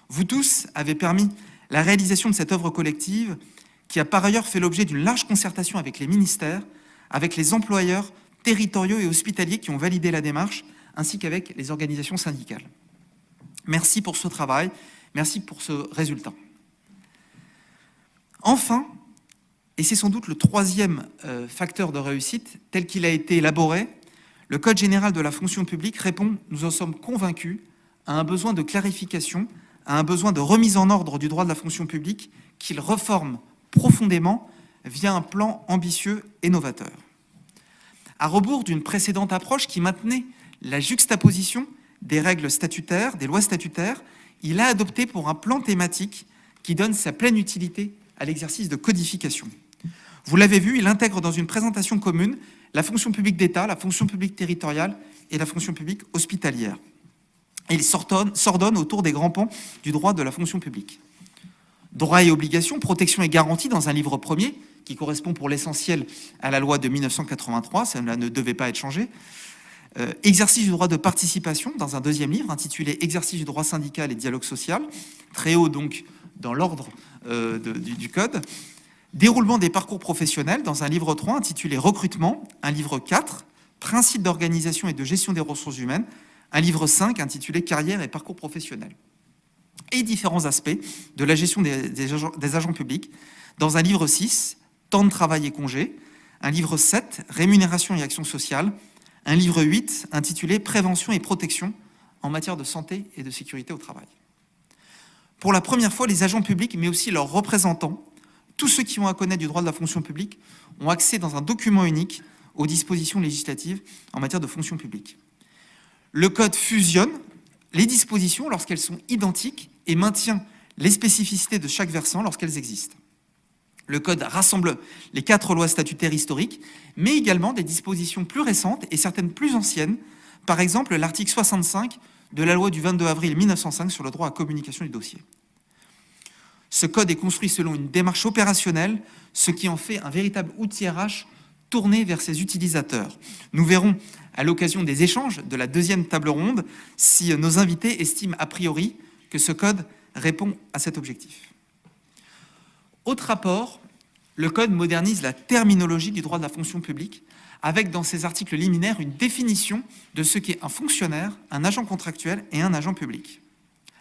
Vous tous avez permis la réalisation de cette œuvre collective qui a par ailleurs fait l'objet d'une large concertation avec les ministères, avec les employeurs territoriaux et hospitaliers qui ont validé la démarche, ainsi qu'avec les organisations syndicales. Merci pour ce travail, merci pour ce résultat. Enfin, et c'est sans doute le troisième facteur de réussite, tel qu'il a été élaboré, le Code général de la fonction publique répond, nous en sommes convaincus, à un besoin de clarification, à un besoin de remise en ordre du droit de la fonction publique qu'il reforme profondément via un plan ambitieux et novateur. À rebours d'une précédente approche qui maintenait la juxtaposition des règles statutaires, des lois statutaires, il a adopté pour un plan thématique qui donne sa pleine utilité à l'exercice de codification. Vous l'avez vu, il intègre dans une présentation commune la fonction publique d'État, la fonction publique territoriale et la fonction publique hospitalière. Et il s'ordonne autour des grands pans du droit de la fonction publique. Droits et obligations, protection et garantie dans un livre premier, qui correspond pour l'essentiel à la loi de 1983, cela ne devait pas être changé. Exercice du droit de participation dans un deuxième livre intitulé Exercice du droit syndical et dialogue social, très haut donc dans l'ordre du Code. Déroulement des parcours professionnels dans un livre 3 intitulé Recrutement, un livre 4, Principes d'organisation et de gestion des ressources humaines, un livre 5 intitulé Carrière et parcours professionnels. Et différents aspects de la gestion des agents publics dans un livre 6, Temps de travail et congés, un livre 7, Rémunération et action sociale, un livre 8 intitulé Prévention et protection en matière de santé et de sécurité au travail. Pour la première fois, les agents publics, mais aussi leurs représentants, tous ceux qui ont à connaître du droit de la fonction publique, ont accès dans un document unique aux dispositions législatives en matière de fonction publique. Le Code fusionne les dispositions lorsqu'elles sont identiques et maintient les spécificités de chaque versant lorsqu'elles existent. Le Code rassemble les 4 lois statutaires historiques, mais également des dispositions plus récentes et certaines plus anciennes, par exemple l'article 65 de la loi du 22 avril 1905 sur le droit à communication du dossier. Ce code est construit selon une démarche opérationnelle, ce qui en fait un véritable outil RH tourné vers ses utilisateurs. Nous verrons à l'occasion des échanges de la deuxième table ronde si nos invités estiment a priori que ce code répond à cet objectif. Autre rapport, le code modernise la terminologie du droit de la fonction publique avec dans ses articles liminaires une définition de ce qu'est un fonctionnaire, un agent contractuel et un agent public.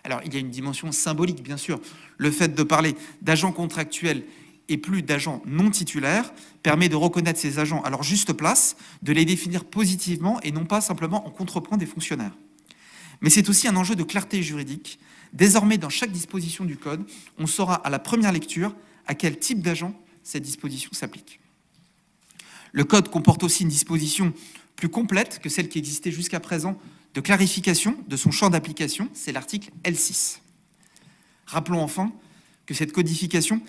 Alors, il y a une dimension symbolique, bien sûr. Le fait de parler d'agents contractuels et plus d'agents non titulaires permet de reconnaître ces agents à leur juste place, de les définir positivement et non pas simplement en contrepoint des fonctionnaires. Mais c'est aussi un enjeu de clarté juridique. Désormais, dans chaque disposition du Code, on saura à la première lecture à quel type d'agent cette disposition s'applique. Le Code comporte aussi une disposition plus complète que celle qui existait jusqu'à présent de clarification de son champ d'application, c'est l'article L6. Rappelons enfin que cette codification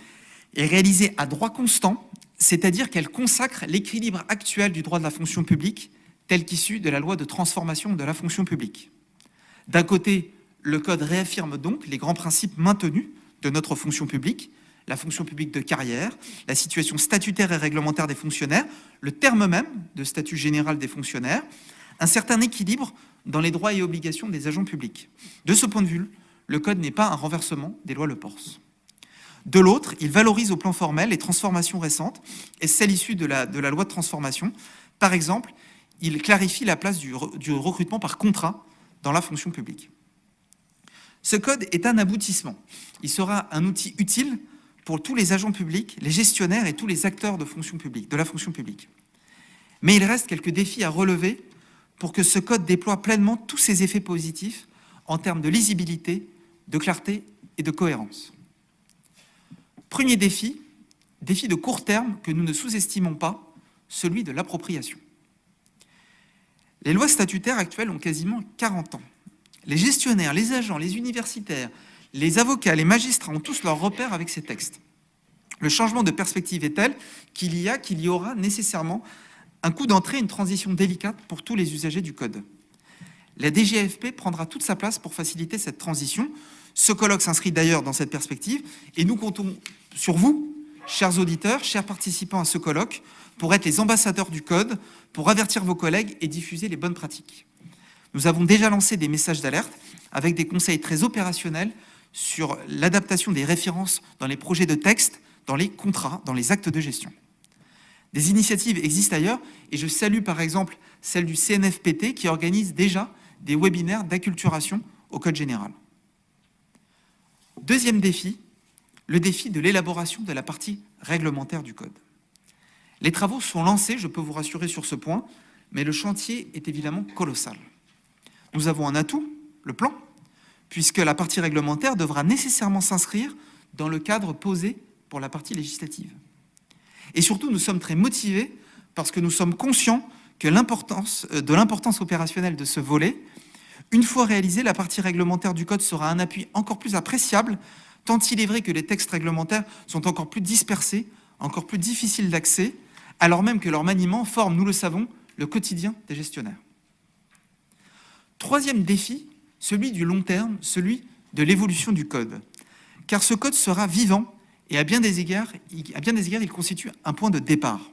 est réalisée à droit constant, c'est-à-dire qu'elle consacre l'équilibre actuel du droit de la fonction publique tel qu'issu de la loi de transformation de la fonction publique. D'un côté, le Code réaffirme donc les grands principes maintenus de notre fonction publique, la fonction publique de carrière, la situation statutaire et réglementaire des fonctionnaires, le terme même de statut général des fonctionnaires, un certain équilibre dans les droits et obligations des agents publics. De ce point de vue, le Code n'est pas un renversement des lois Le Pors. De l'autre, il valorise au plan formel les transformations récentes et celles issues de la loi de transformation. Par exemple, il clarifie la place du recrutement par contrat dans la fonction publique. Ce Code est un aboutissement. Il sera un outil utile pour tous les agents publics, les gestionnaires et tous les acteurs de la fonction publique. Mais il reste quelques défis à relever pour que ce code déploie pleinement tous ses effets positifs en termes de lisibilité, de clarté et de cohérence. Premier défi, défi de court terme que nous ne sous-estimons pas, celui de l'appropriation. Les lois statutaires actuelles ont quasiment 40 ans. Les gestionnaires, les agents, les universitaires, les avocats, les magistrats ont tous leurs repères avec ces textes. Le changement de perspective est tel qu'il y aura nécessairement un coup d'entrée, une transition délicate pour tous les usagers du Code. La DGAFP prendra toute sa place pour faciliter cette transition. Ce colloque s'inscrit d'ailleurs dans cette perspective et nous comptons sur vous, chers auditeurs, chers participants à ce colloque, pour être les ambassadeurs du Code, pour avertir vos collègues et diffuser les bonnes pratiques. Nous avons déjà lancé des messages d'alerte avec des conseils très opérationnels sur l'adaptation des références dans les projets de texte, dans les contrats, dans les actes de gestion. Des initiatives existent ailleurs, et je salue par exemple celle du CNFPT qui organise déjà des webinaires d'acculturation au Code général. Deuxième défi, le défi de l'élaboration de la partie réglementaire du Code. Les travaux sont lancés, je peux vous rassurer sur ce point, mais le chantier est évidemment colossal. Nous avons un atout, le plan, puisque la partie réglementaire devra nécessairement s'inscrire dans le cadre posé pour la partie législative. Et surtout, nous sommes très motivés parce que nous sommes conscients de l'importance opérationnelle de ce volet. Une fois réalisée, la partie réglementaire du Code sera un appui encore plus appréciable, tant il est vrai que les textes réglementaires sont encore plus dispersés, encore plus difficiles d'accès, alors même que leur maniement forme, nous le savons, le quotidien des gestionnaires. Troisième défi, celui du long terme, celui de l'évolution du Code. Car ce Code sera vivant et à bien des égards, il constitue un point de départ.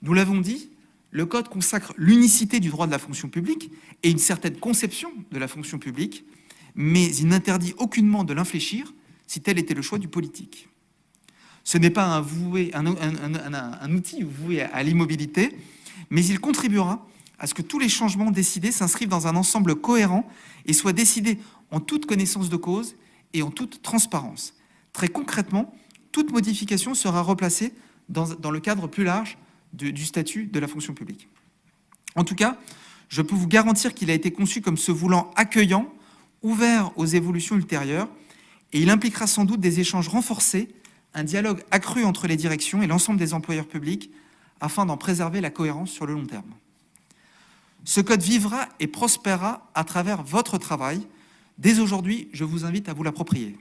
Nous l'avons dit, le Code consacre l'unicité du droit de la fonction publique et une certaine conception de la fonction publique, mais il n'interdit aucunement de l'infléchir si tel était le choix du politique. Ce n'est pas un outil voué à l'immobilité, mais il contribuera à ce que tous les changements décidés s'inscrivent dans un ensemble cohérent et soient décidés en toute connaissance de cause et en toute transparence. Très concrètement, toute modification sera replacée dans le cadre plus large du statut de la fonction publique. En tout cas, je peux vous garantir qu'il a été conçu comme se voulant accueillant, ouvert aux évolutions ultérieures, et il impliquera sans doute des échanges renforcés, un dialogue accru entre les directions et l'ensemble des employeurs publics, afin d'en préserver la cohérence sur le long terme. Ce Code vivra et prospérera à travers votre travail. Dès aujourd'hui, je vous invite à vous l'approprier.